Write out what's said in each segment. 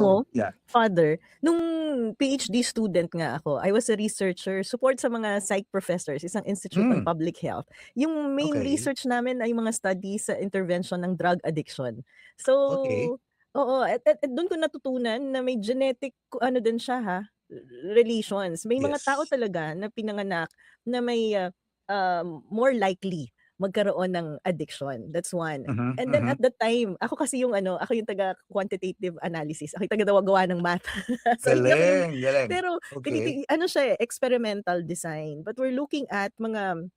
mo, Yeah. Father, nung PhD student nga ako, I was a researcher, support sa mga psych professors, isang institute on public health. Yung main Okay. research namin ay mga studies sa intervention ng drug addiction. So, Okay. oo, at doon ko natutunan na may genetic ano din siya ha, relations. May mga tao Yes. talaga na pinanganak na may more likely magkaroon ng addiction. That's one. And then at the time, ako kasi yung ako yung taga quantitative analysis. Ako yung taga gawa ng math. So hindi ako yung Galing. pero Okay. ano siya experimental design. But we're looking at mga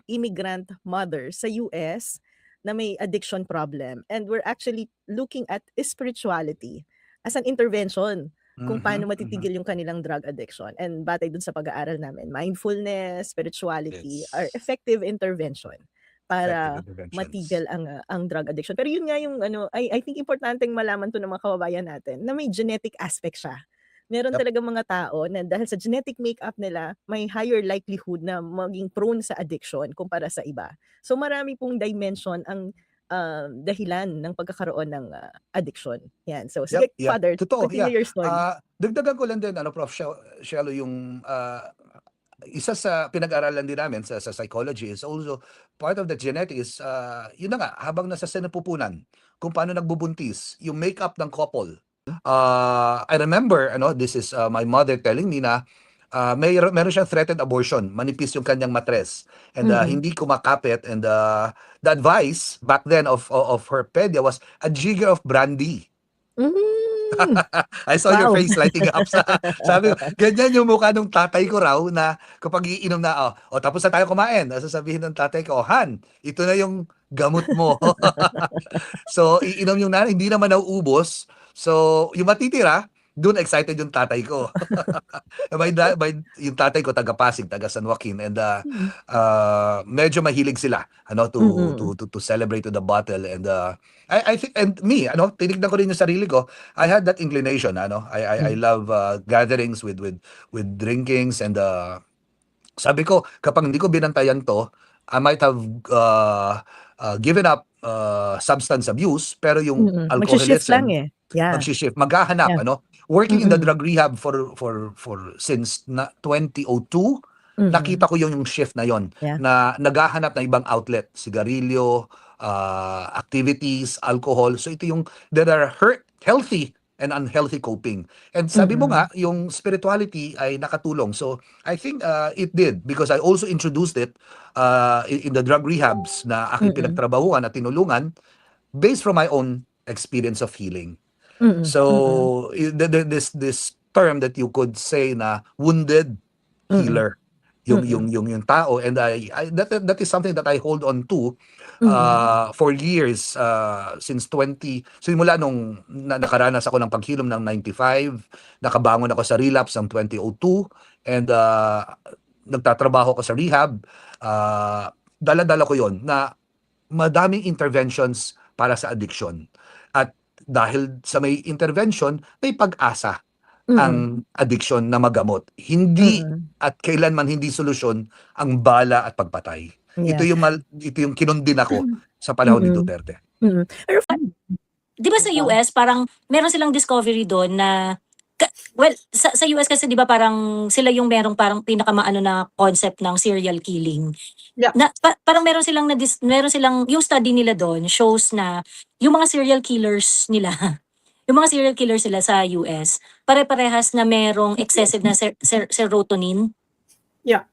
immigrant mothers sa US na may addiction problem, and we're actually looking at spirituality as an intervention kung paano matitigil yung kanilang drug addiction. And batay dun sa pag-aaral namin, mindfulness, spirituality are Yes. effective intervention Effective para interventions. matigil ang drug addiction. Pero yun nga yung I think importanteng malaman to ng mga kababayan natin na may genetic aspect siya. Meron Yep. talagang mga tao na dahil sa genetic makeup nila, may higher likelihood na maging prone sa addiction kumpara sa iba. So marami pong dimension ang dahilan ng pagkakaroon ng addiction. Yan. So sige, Yep. Father, Totoo, continue your story. Dagdagan ko lang din, Prof. Shelo, yung isa sa pinag-aralan din namin sa psychology is also part of the genetic is, yun na nga, habang nasa sinapupunan, kung paano nagbubuntis, yung makeup ng couple. I remember, this is my mother telling me na meron siyang threatened abortion, manipis yung kanyang matres, and hindi kumakapit, and the advice back then of her pedia was a jigger of brandy. I saw your Wow. face lighting up. Sabi ko, ganyan yung mukha ng tatay ko raw na kapag iinom na, tapos na tayo kumain. Sasabihin ng tatay ko, Han, ito na yung gamot mo. So, iinom yung nanay, hindi naman nauubos. So, yung matitira, doon excited yung tatay ko. Yung tatay ko taga Pasig, taga San Joaquin, and medyo mahilig sila to celebrate to the bottle, and I think, and me, tinignan ko rin yung sarili ko. I had that inclination, I love gatherings with drinkings, and sabi ko, kapag hindi ko binantayan to, I might have given up substance abuse, pero yung Mag-shift lang alcoholism, Yeah. mag-shift, maghahanap, Yeah. working in the drug rehab for since 2002, nakita ko yung shift na yon, Yeah. na naghahanap ng ibang outlet, sigarilyo, activities, alcohol. So ito yung, there are healthy and unhealthy coping. And sabi mo nga, yung spirituality ay nakatulong. So I think it did, because I also introduced it in the drug rehabs na aking pinagtrabahuan at tinulungan based from my own experience of healing. So this term that you could say na wounded healer, yung tao, and that is something that I hold on to for years, since simula nung nakaranas ako ng paghilom ng 95, nakabangon ako sa relapse ng 2002, and nagtatrabaho ko sa rehab. Dala-dala ko yon na madaming interventions para sa addiction. At dahil sa may intervention, may pag-asa ang addiction na magamot. Hindi at kailanman hindi solusyon ang bala at pagpatay. Yeah. Ito yung kinundin ako sa panahon ni Duterte. Pero Di ba sa US, parang meron silang discovery doon na, sa US kasi di ba parang sila yung merong parang pinakamaano na concept ng serial killing. Yeah. Na, parang meron silang yung study nila doon shows na yung mga serial killers nila, yung mga serial killers sila sa US, pare-parehas na merong excessive na serotonin. Yeah.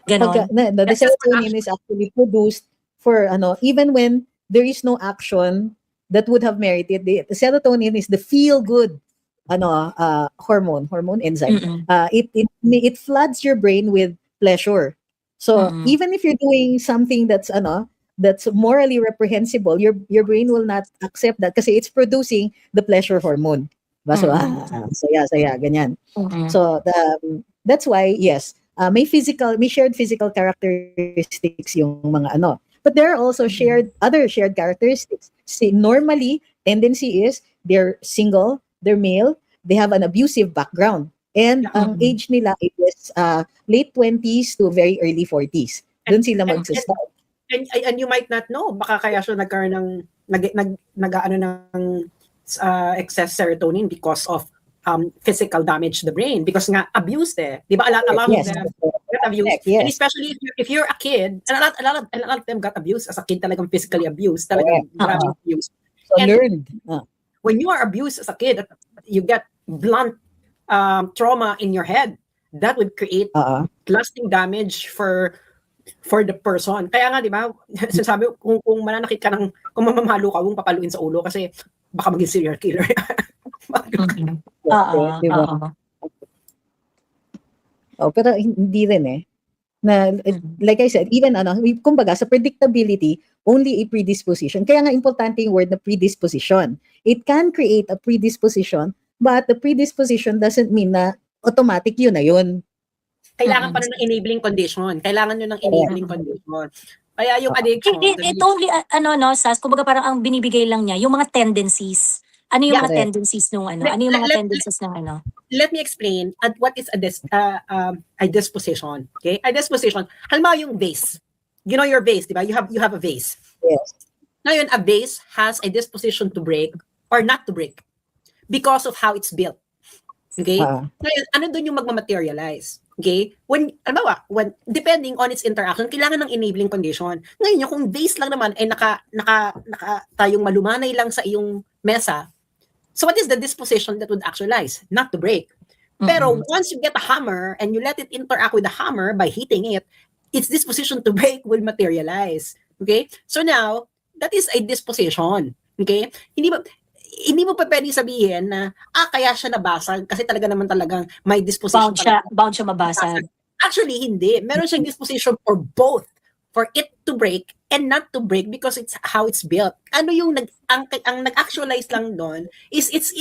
Ganon. The serotonin is actually produced for even when there is no action that would have merited. The serotonin is the feel good hormone enzyme. It floods your brain with pleasure. So even if you're doing something that's morally reprehensible, your brain will not accept that kasi it's producing the pleasure hormone. So saya ganyan. So that's why yes, may shared physical characteristics yung mga but there are also other shared characteristics. Normally tendency is they're single, they're male, they have an abusive background, and ang age nila is late 20s to very early 40s. Doon sila magsa-start. And you might not know, baka kaya siya nagkaroon ng nag-ano ng excess serotonin because of physical damage to the brain, because nga abused di ba, a lot of Yes. them get abused, Yes. and especially if you're a kid, and a lot of them got abused as a kid, talagang physically abused, talagang grabe abused. So And- learned. When you are abused as a kid, you get blunt trauma in your head that would create lasting damage for the person. Kaya nga, di ba, sinasabi, kung mananakit ka kung mamamalo ka, huwag papaluin sa ulo kasi baka maging serial killer. Diba? Pero hindi rin na like I said, even kumbaga sa predictability, only a predisposition. Kaya nga importante yung word na predisposition. It can create a predisposition, but the predisposition doesn't mean na automatic yun na yun. Kailangan pa ng enabling condition. Kailangan nyo ng enabling condition. Kaya yung addiction. It only, Sas, kumbaga parang ang binibigay lang niya, yung mga tendencies. Ano yung mga tendencies nung ano? Ano yung mga tendencies ng ano? Let me explain at what is a disposition. Okay? A disposition. Halimbawa yung vase. You know your vase, di ba? You have a vase. Yes. Ngayon, a vase has a disposition to break or not to break because of how it's built. Okay? Ngayon, ano doon yung magmamaterialize? Okay? When depending on its interaction, kailangan ng enabling condition. Ngayon, yung kung vase lang naman ay naka tayong malumanay lang sa iyong mesa, so what is the disposition that would actualize? Not to break. Pero once you get a hammer and you let it interact with the hammer by hitting it, its disposition to break will materialize. Okay? So now, that is a disposition. Okay? Hindi mo pa pwedeng sabihin na, kaya siya nabasag kasi talaga naman talagang may disposition. Bound siya mabasag. Actually, hindi. Meron siyang disposition for both. For it to break and not to break because it's how it's built. Ano yung ang nag-actualize lang doon is its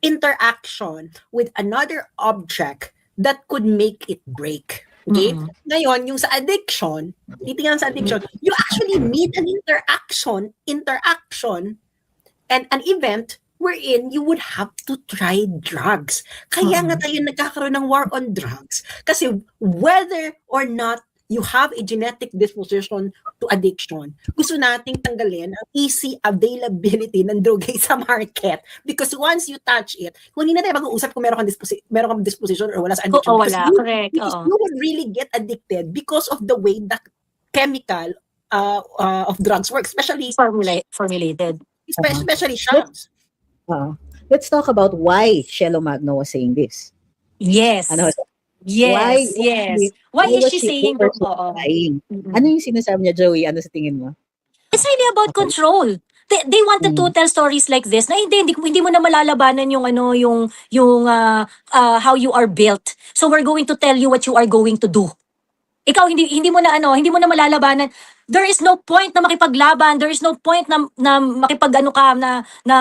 interaction with another object that could make it break. Okay? Ngayon, yung sa addiction, titingnan sa addiction, you actually need an interaction and an event wherein you would have to try drugs. Kaya nga tayo nagkakaroon ng war on drugs. Kasi whether or not you have a genetic disposition to addiction, gusto nating tanggalin ang easy availability ng drogay sa market. Because once you touch it, kung hindi na tayo mag-uusap kung meron kang disposition or wala sa addiction. Wala, correct. Because you would really get addicted because of the way the chemical of drugs work, especially formulated. Especially shams. Let's talk about why Shelo Magno was saying this. Yes. Yes. Why is she saying that? Ano yung sinasabi niya, Joey? Ano sa tingin mo? It's really about control. They wanted to tell stories like this na hindi mo na malalabanan yung how you are built. So we're going to tell you what you are going to do. Ikaw hindi mo na malalabanan. There is no point na makipaglaban. There is no point na na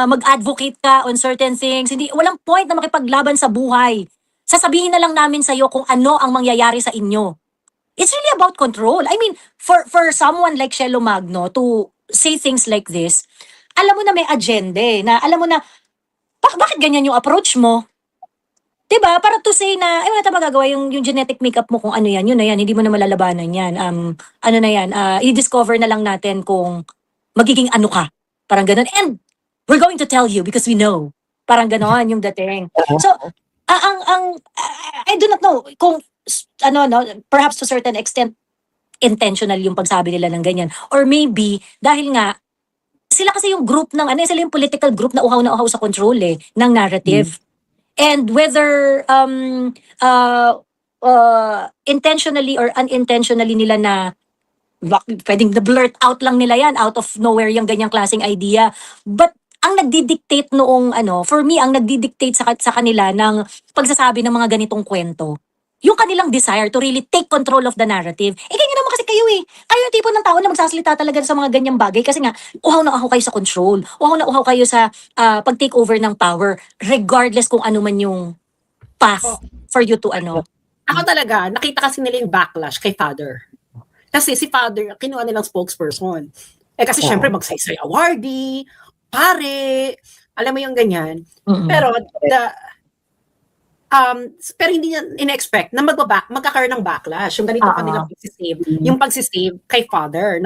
mag-advocate ka on certain things. Walang point na makipaglaban sa buhay. Sasabihin na lang namin sa iyo kung ano ang mangyayari sa inyo. It's really about control. I mean, for someone like Shelo Magno to say things like this, alam mo na may agenda na alam mo na bakit ganyan yung approach mo? 'Di ba? Para to say na wala tayong magagawa yung genetic makeup mo kung ano yan, yun na yan, hindi mo na malalabanan yan. Ano na yan, i-discover na lang natin kung magiging ano ka. Parang ganoon. And we're going to tell you because we know. Parang ganoon yung dating. So, I do not know kung perhaps to a certain extent intentional yung pagsabi nila ng ganyan, or maybe dahil nga sila kasi yung group ng sila yung political group na uhaw sa control ng narrative. And whether intentionally or unintentionally nila na pwedeng blurt out lang nila yan out of nowhere yung ganyang klaseng idea, but ang nagdidictate noong for me, ang nagdidictate sa kanila ng pagsasabi ng mga ganitong kwento, yung kanilang desire to really take control of the narrative. Ganyan naman kasi kayo Kayo yung tipo ng tao na magsasalita talaga sa mga ganyang bagay kasi nga, uhaw na uhaw kayo sa control. Uhaw na uhaw kayo sa pag-take over ng power, regardless kung ano man yung path for you to Ako talaga, nakita kasi nila yung backlash kay Father. Kasi si Father, kinuha nilang spokesperson. Kasi syempre magsaysay awardee, pare, alam mo yung ganyan. Pero pero hindi niya in-expect na magkakaroon ng backlash. Yung ganito kanilang pagsisave. Yung pagsisave kay Father.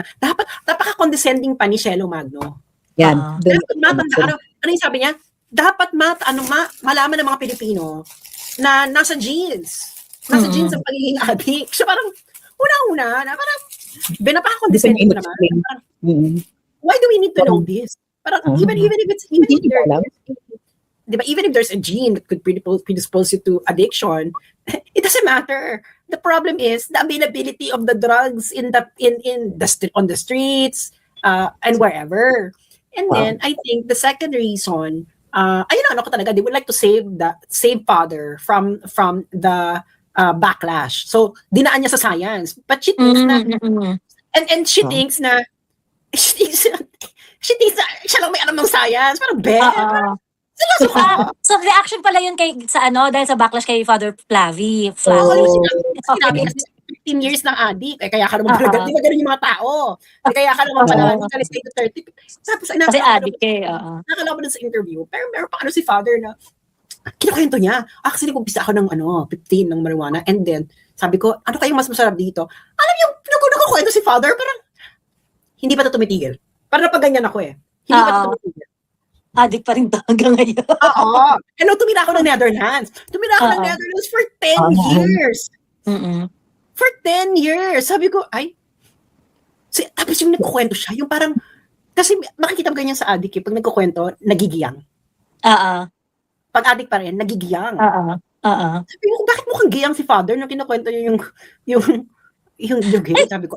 Napaka-condescending pa ni Shelo Magno. Yan. Ano yung sabi niya? dapat malaman ng mga Pilipino na nasa genes. Nasa genes ang pagiging addict. So parang, una-una, na parang, binapakakondesente mo naman. Parang, why do we need to know this? Parang, even if there's a gene that could predispose you to addiction, it doesn't matter. The problem is the availability of the drugs on the streets and wherever. And then I think the second reason, they would like to save father from the backlash. So dinaan niya sa science, but she thinks na and she thinks na siya lang may alam ng science. Parang seryoso ka? So reaction pala yun dahil sa backlash kay Father Flavi. Sinabi kasi 15 years ng addict. Kaya ka naman pala, di ba ganun yung mga tao? Kaya ka naman pala, stay to 30. Tapos, kasi addict nakakala ko dun sa interview, pero meron pa si Father na, kinakwento niya. Actually, kumpisa ako ng 15 ng marijuana. And then, sabi ko, ano kayong mas masarap dito? Alam niyo, nagkukwento si Father, parang, hindi pa ito tumitigil. Parang napaganyan ako Hindi pa ito tumitigil. Addict pa rin hanggang ngayon. Oo. And tumira ako ng Netherlands. Tumira ako ng Netherlands for 10 years. For 10 years. Sabi ko, tapos yung nagkukwento siya, yung parang, kasi makikita mo ganyan sa addict pag nagkukwento, nagigiyang. Pag addict pa rin, nagigiyang. Sabi ko, bakit mukhang giyang si Father nung kinukwento niya yung gay? Sabi ko,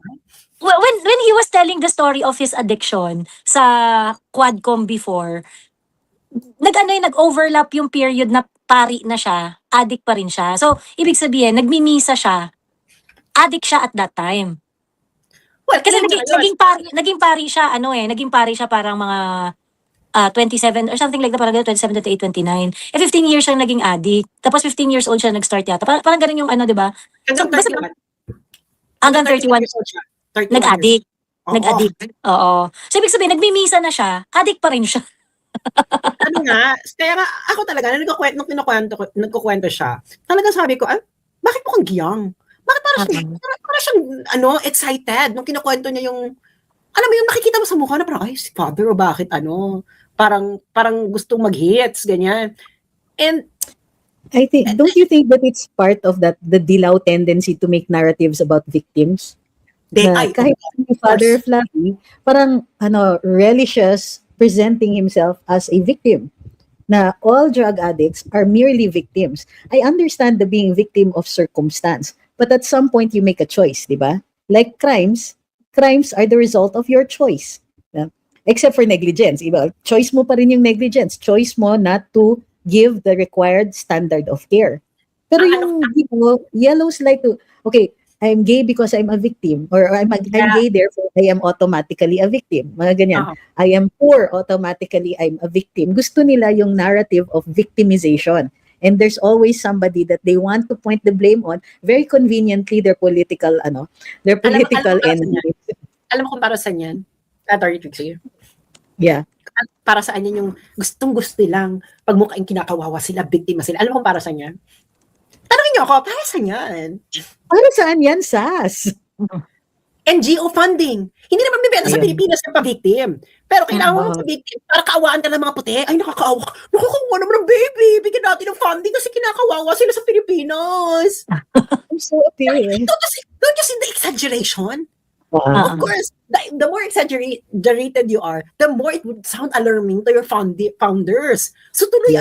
when he was telling the story of his addiction sa Quadcom before, nag-overlap yung period na pari na siya, addict pa rin siya. So, ibig sabihin, nagmimisa siya, addict siya at that time. Well, kasi naging pari siya parang mga 27 or something like that, parang 27, 28, 29. 15 years siya naging addict. Tapos 15 years old siya nag-start yata. Parang ganun yung di ba? Hanggang 31 nag-addict. Nag-addict. Oo. So, ibig sabihin, nagmimisa na siya, addict pa rin siya. Kaya nga, ako talaga, nung nagkukwento siya, talagang sabi ko, bakit mukhang giyang? Bakit para siyang excited nung kinukwento niya yung, alam mo yung nakikita mo sa mukha na parang, si Father, o bakit parang gustong mag-hits, ganyan. And, don't you think that it's part of the Dilaw tendency to make narratives about victims? Kahit si Father Flavi, parang relishes presenting himself as a victim. Na all drug addicts are merely victims. I understand the being victim of circumstance, but at some point you make a choice, di ba? Like crimes are the result of your choice. Except for negligence. Iba, choice mo pa rin yung negligence. Choice mo not to give the required standard of care. Pero yung yellows like to, okay, I'm gay because I'm a victim, or I'm gay therefore I am automatically a victim. Mga ganyan. I am poor, automatically I'm a victim. Gusto nila yung narrative of victimization. And there's always somebody that they want to point the blame on. Very conveniently, their political enemy. Alam mo kung para saan yan? Yeah. Para saan yan yung gustong-gusto lang pag mukhang kinakawawa sila, biktima sila. Alam mo kung para saan yan? Tanungin niyo ako, para saan yan? Para saan yan, Sas? NGO funding. Hindi naman bibenta sa Pilipinas ng pa-victim. Pero kailangan mo pa-victim para kaawaan ka ng mga puti. Ay, nakakaawa. Nakakawa naman ng baby. Bigyan natin ng funding kasi kinakawawa sila sa Pilipinas. I'm so appealing. Don't you see the exaggeration? Of course, the more exaggerated you are, the more it would sound alarming to your founders. So tuloy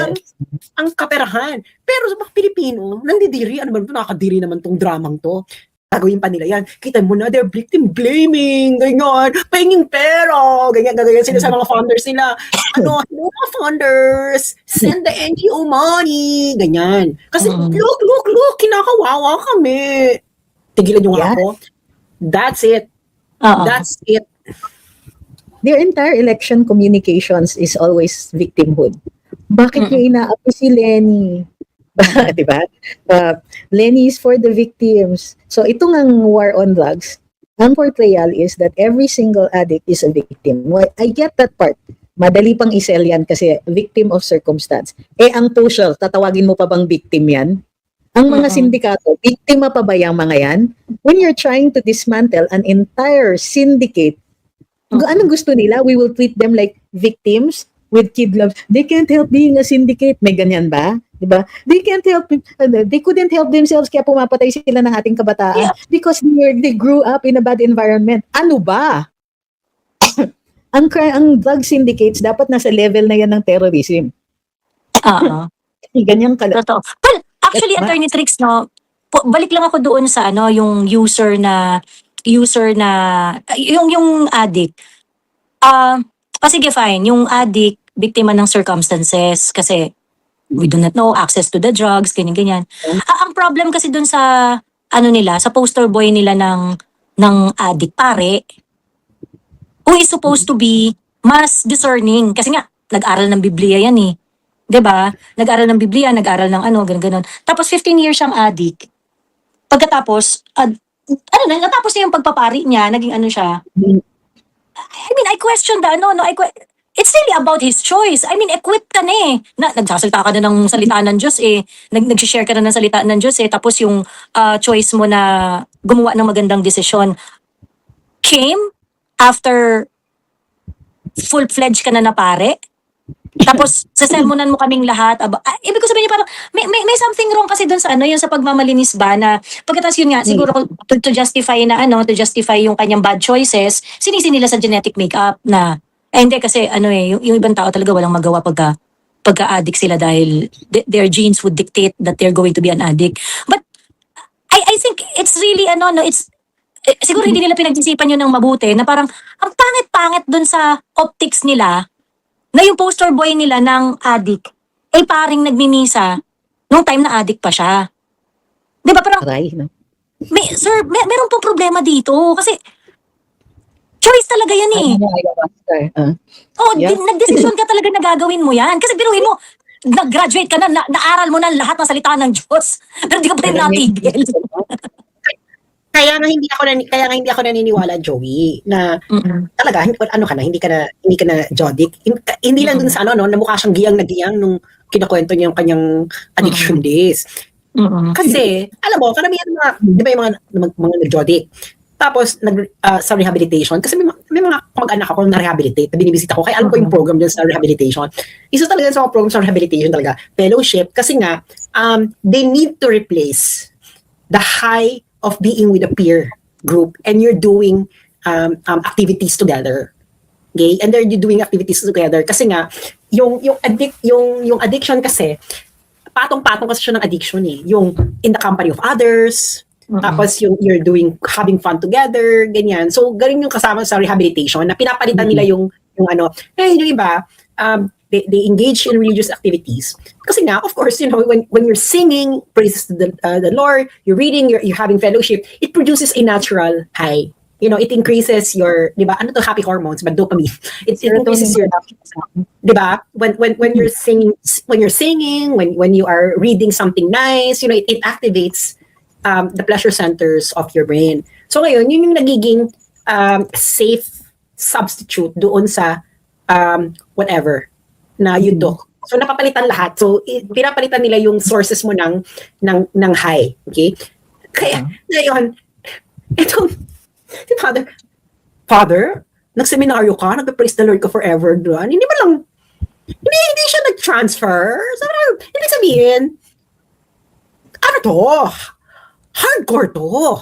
ang kaperahan. Pero sa mga Pilipino, nandidiri, ano ba ito? Nakakadiri naman tong dramang to. Gagawin pa nila yan. Kita mo na, they're victim blaming, ganyan, pahinging pera, ganyan sila sa mga founders nila. Mga founders, send the NGO money, ganyan. Kasi, look, kinakawawa kami. Tigilan nyo nga ako. That's it. That's it. Their entire election communications is always victimhood. Bakit nyo inaapi si Lenny? Diba? Lenny is for the victims. So itong ang war on drugs, ang portrayal is that every single addict is a victim. Well, I get that part. Madali pang isel yan kasi victim of circumstance. Ang social, tatawagin mo pa bang victim yan? Ang mga sindikato, biktima pa ba yung mga yan? When you're trying to dismantle an entire syndicate, anong gusto nila? We will treat them like victims with kid love. They can't help being a syndicate. May ganyan ba? Diba? They can't help, they couldn't help themselves kaya pumapatay sila ng ating kabataan because they grew up in a bad environment. Ano ba? Ang drug syndicates dapat nasa level na yan ng terrorism. Oo. Ganyan ka. Totoo. Well, actually, Diba? Attorney Trix, no, balik lang ako doon sa ano, yung user na yung addict. Sige, fine. Yung addict, biktima ng circumstances kasi we do not know access to the drugs, ganyan-ganyan. Ang problem kasi doon sa ano nila, sa poster boy nila ng addict pare, who is supposed to be mas discerning. Kasi nga, nag-aral ng Biblia yan eh. 'Di ba? Nag-aral ng Biblia, nag-aral ng ano, ganun-ganun. Tapos 15 years siyang addict. Pagkatapos, natapos niya yung pagpapari niya, naging ano siya. I mean, I question the it's really about his choice. I mean, equipped ka na eh. Nagsasalita ka na ng salita ng Diyos eh. Nag-share ka na ng salita ng Diyos eh. Tapos yung choice mo na gumawa ng magandang desisyon came after full-fledged ka na pare. Tapos, sasermonan mo kaming lahat. Ibig ko sabihin niya parang, may something wrong kasi doon sa ano, yung sa pagmamalinis ba na, pagkatapos yun nga, siguro to justify na ano, to justify yung kanyang bad choices, sinisi nila sa genetic makeup na, hindi kasi ano yung ibang tao talaga walang magawa pagka-addict sila dahil their genes would dictate that they're going to be an addict. But, I think it's really, siguro hindi nila pinag-isipan yun ng mabuti na parang, ang pangit-pangit doon sa optics nila, na yung poster boy nila ng addict, paring nagmimisa nung time na addict pa siya. Di ba parang, Aray, no? meron pong problema dito. Kasi, choice talaga yan eh. Nagdesisyon ka talaga na gagawin mo yan. Kasi biruhin mo, nag-graduate ka na, naaral mo na lahat ng salita ng Diyos. Pero di ka pa rin natigil. Kaya nga hindi ako naniniwala, Joey, na talaga hindi ka na Jodic. Hindi lang dun sa na mukha siyang giyang nung kinakwento niya yung kanyang addiction days. Kasi alam mo, karamihan mga, di ba yung mga nag-Jodic. Tapos sa rehabilitation kasi may mga mag-anak ako na rehabilitate, na binibisita ko. Kaya alam ko yung program dun sa rehabilitation. Isa talaga sa mga program sa rehabilitation talaga, fellowship, kasi nga they need to replace the high of being with a peer group and you're doing activities together. Okay? And they're doing activities together kasi nga yung addiction kasi patong-patong kasi siya ng addiction eh. Yung in the company of others, tapos yung you're having fun together, ganyan. So galing yung kasama sa rehabilitation na pinapalitan nila yung yung iba they engage in religious activities. Kasi nga, of course, when you're singing praises to the Lord, you're reading, you're having fellowship, it produces a natural high. It increases your, di ba? Ano to, happy hormones, but dopamine. It increases your, di ba? When you're singing, when you are reading something nice, it activates the pleasure centers of your brain. So ngayon, yun yung nagiging safe substitute doon sa whatever na you took. So napapalitan lahat. So pinapalitan nila yung sources mo ng high, okay? Kaya ngayon, ito Father, nagseminaryo ka, nagpe-praise the Lord ka forever doon. Hindi siya nag-transfer. So, hindi sabihin, hardcore to.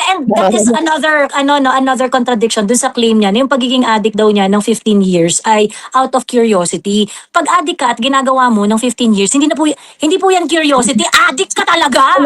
And that is another contradiction dun sa claim niya. Yung pagiging addict daw niya ng 15 years ay out of curiosity. Pag addict ka at ginagawa mo ng 15 years, hindi po yan curiosity. Addict ka talaga.